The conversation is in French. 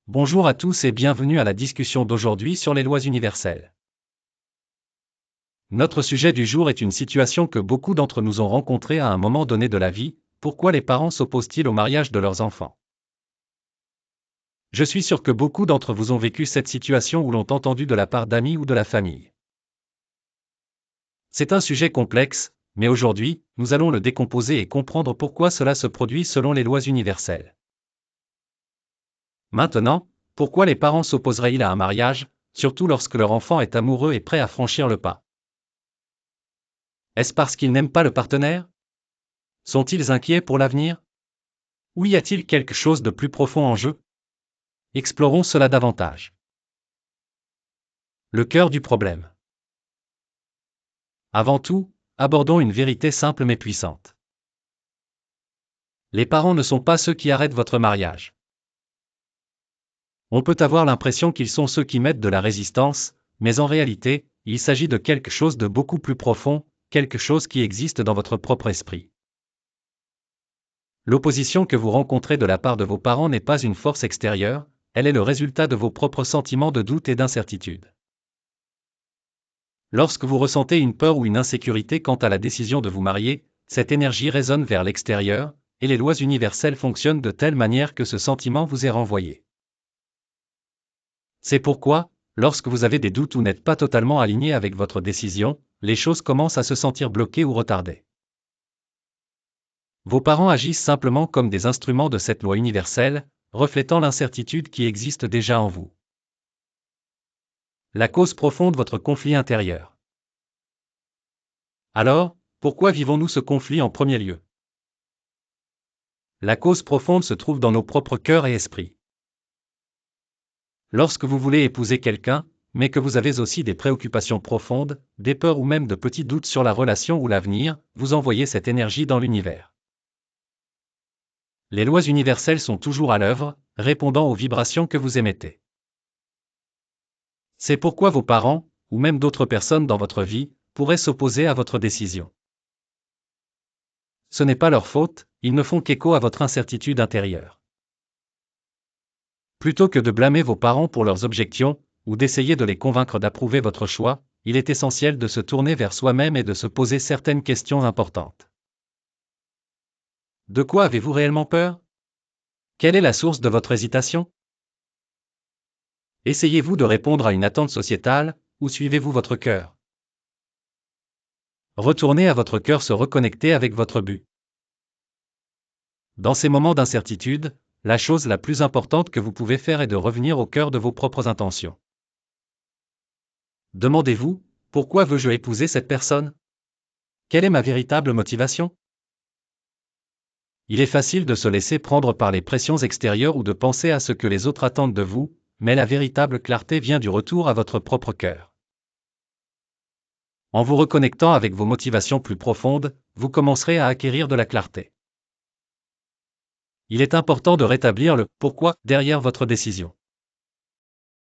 Bonjour à tous et bienvenue à la discussion d'aujourd'hui sur les lois universelles. Notre sujet du jour est une situation que beaucoup d'entre nous ont rencontrée à un moment donné de la vie: pourquoi les parents s'opposent-ils au mariage de leurs enfants? Je suis sûr que beaucoup d'entre vous ont vécu cette situation ou l'ont entendu de la part d'amis ou de la famille. C'est un sujet complexe, mais aujourd'hui, nous allons le décomposer et comprendre pourquoi cela se produit selon les lois universelles. Maintenant, pourquoi les parents s'opposeraient-ils à un mariage, surtout lorsque leur enfant est amoureux et prêt à franchir le pas? Est-ce parce qu'ils n'aiment pas le partenaire? Sont-ils inquiets pour l'avenir? Ou y a-t-il quelque chose de plus profond en jeu? Explorons cela davantage. Le cœur du problème. Avant tout, abordons une vérité simple mais puissante. Les parents ne sont pas ceux qui arrêtent votre mariage. On peut avoir l'impression qu'ils sont ceux qui mettent de la résistance, mais en réalité, il s'agit de quelque chose de beaucoup plus profond, quelque chose qui existe dans votre propre esprit. L'opposition que vous rencontrez de la part de vos parents n'est pas une force extérieure, elle est le résultat de vos propres sentiments de doute et d'incertitude. Lorsque vous ressentez une peur ou une insécurité quant à la décision de vous marier, cette énergie résonne vers l'extérieur, et les lois universelles fonctionnent de telle manière que ce sentiment vous est renvoyé. C'est pourquoi, lorsque vous avez des doutes ou n'êtes pas totalement aligné avec votre décision, les choses commencent à se sentir bloquées ou retardées. Vos parents agissent simplement comme des instruments de cette loi universelle, reflétant l'incertitude qui existe déjà en vous. La cause profonde de votre conflit intérieur. Alors, pourquoi vivons-nous ce conflit en premier lieu? La cause profonde se trouve dans nos propres cœurs et esprits. Lorsque vous voulez épouser quelqu'un, mais que vous avez aussi des préoccupations profondes, des peurs ou même de petits doutes sur la relation ou l'avenir, vous envoyez cette énergie dans l'univers. Les lois universelles sont toujours à l'œuvre, répondant aux vibrations que vous émettez. C'est pourquoi vos parents, ou même d'autres personnes dans votre vie, pourraient s'opposer à votre décision. Ce n'est pas leur faute, ils ne font qu'écho à votre incertitude intérieure. Plutôt que de blâmer vos parents pour leurs objections, ou d'essayer de les convaincre d'approuver votre choix, il est essentiel de se tourner vers soi-même et de se poser certaines questions importantes. De quoi avez-vous réellement peur? Quelle est la source de votre hésitation? Essayez-vous de répondre à une attente sociétale, ou suivez-vous votre cœur? Retournez à votre cœur, se reconnecter avec votre but. Dans ces moments d'incertitude, la chose la plus importante que vous pouvez faire est de revenir au cœur de vos propres intentions. Demandez-vous, pourquoi veux-je épouser cette personne? Quelle est ma véritable motivation? Il est facile de se laisser prendre par les pressions extérieures ou de penser à ce que les autres attendent de vous, mais la véritable clarté vient du retour à votre propre cœur. En vous reconnectant avec vos motivations plus profondes, vous commencerez à acquérir de la clarté. Il est important de rétablir le « pourquoi » derrière votre décision.